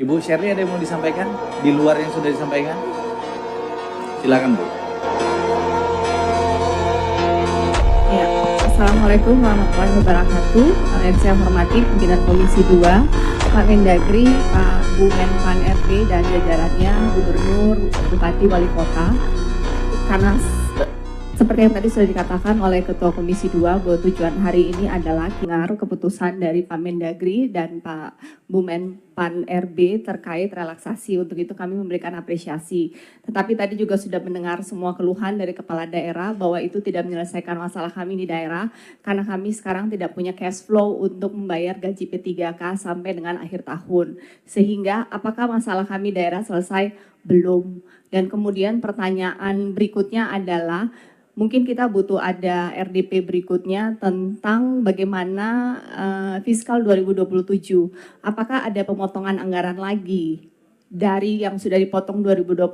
Ibu Sherly ada yang mau disampaikan di luar yang sudah disampaikan? Silakan Bu. Ya, Assalamualaikum warahmatullahi wabarakatuh. Yang saya hormati pimpinan Komisi 2, Pak Mendagri, Pak Bu Menpan RB dan jajarannya, Gubernur, Bupati, Wali Kota. Karena seperti yang tadi sudah dikatakan oleh Ketua Komisi 2 bahwa tujuan hari ini adalah dengar keputusan dari Pak Mendagri dan Pak Bu Menpan RB terkait relaksasi. Untuk itu kami memberikan apresiasi. Tetapi tadi juga sudah mendengar semua keluhan dari kepala daerah bahwa itu tidak menyelesaikan masalah kami di daerah karena kami sekarang tidak punya cash flow untuk membayar gaji P3K sampai dengan akhir tahun. Sehingga apakah masalah kami daerah selesai? Belum. Dan kemudian pertanyaan berikutnya adalah mungkin kita butuh ada RDP berikutnya tentang bagaimana fiskal 2027. Apakah ada pemotongan anggaran lagi dari yang sudah dipotong 2026?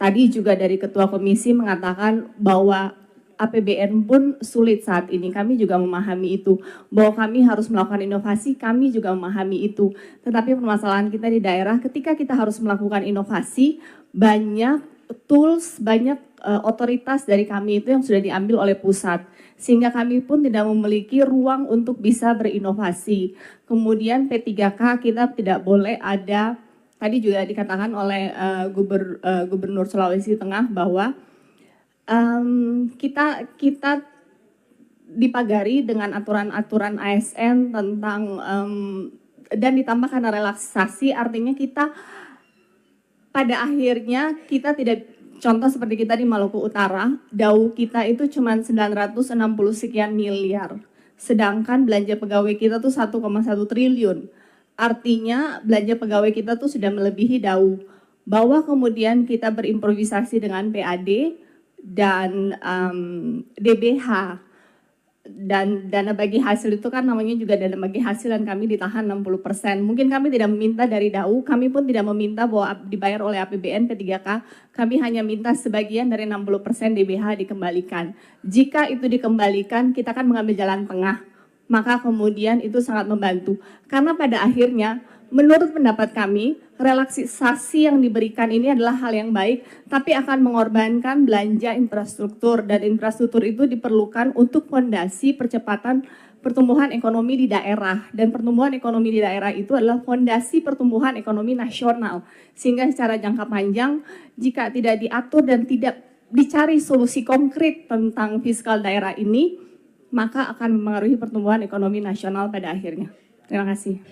Tadi juga dari Ketua Komisi mengatakan bahwa APBN pun sulit saat ini. Kami juga memahami itu. Bahwa kami harus melakukan inovasi, kami juga memahami itu. Tetapi permasalahan kita di daerah ketika kita harus melakukan inovasi, banyak tools, banyak otoritas dari kami itu yang sudah diambil oleh pusat. Sehingga kami pun tidak memiliki ruang untuk bisa berinovasi. Kemudian P3K kita tidak boleh ada, tadi juga dikatakan oleh Gubernur Sulawesi Tengah bahwa kita dipagari dengan aturan-aturan ASN tentang dan ditambah karena relaksasi, artinya kita pada akhirnya kita tidak, contoh seperti kita di Maluku Utara, DAU kita itu cuma 960 sekian miliar. Sedangkan belanja pegawai kita tuh 1,1 triliun. Artinya belanja pegawai kita tuh sudah melebihi DAU. Bahwa kemudian kita berimprovisasi dengan PAD dan DBH. Dan dana bagi hasil itu kan namanya juga dana bagi hasil dan kami ditahan 60%. Mungkin kami tidak meminta dari DAU, kami pun tidak meminta bahwa dibayar oleh APBN P3K, kami hanya minta sebagian dari 60% DBH dikembalikan. Jika itu dikembalikan, kita akan mengambil jalan tengah, maka kemudian itu sangat membantu. Karena pada akhirnya, menurut pendapat kami, relaksasi yang diberikan ini adalah hal yang baik, tapi akan mengorbankan belanja infrastruktur, dan infrastruktur itu diperlukan untuk fondasi percepatan pertumbuhan ekonomi di daerah, dan pertumbuhan ekonomi di daerah itu adalah fondasi pertumbuhan ekonomi nasional, sehingga secara jangka panjang jika tidak diatur dan tidak dicari solusi konkret tentang fiskal daerah ini, maka akan mempengaruhi pertumbuhan ekonomi nasional pada akhirnya. Terima kasih.